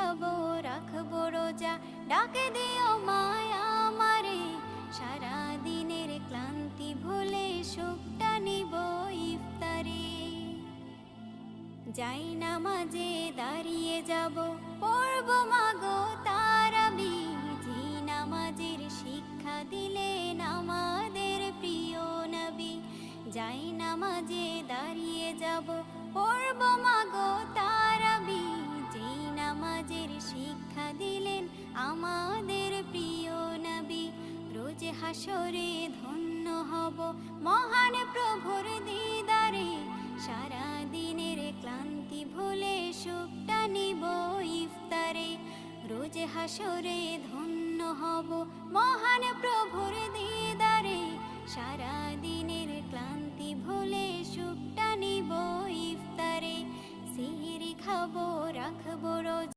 খাবো রাখবো রোজা, ডাকে দিও মায়া আমারে, সারা দিনের ক্লান্তি ভুলে সুখটা নিব ইফতারে। যাই নামাজে দাঁড়িয়ে যাব, পড়ব মাগো তারাবি, যে নামাজের শিক্ষা দিলেন আমাদের প্রিয় নবী। যাই নামাজে দাঁড়িয়ে যাব, পড়ব মাগো তারাবি, যে নামাজের শিক্ষা দিলেন আমাদের প্রিয় নবী। রোজ হাসরে ধন্য হব মহান প্রভুর দিদারে, সারা দিনের ক্লান্তি ভুলে সুখটা নিব ইফতারে। রোজ হাসরে ধন্য হব মহান প্রভুর দিদারে, সারা দিনের ক্লান্তি ভুলে সুখটা নিব ইফতারে। সিহরি খাবো রাখবো রোজা।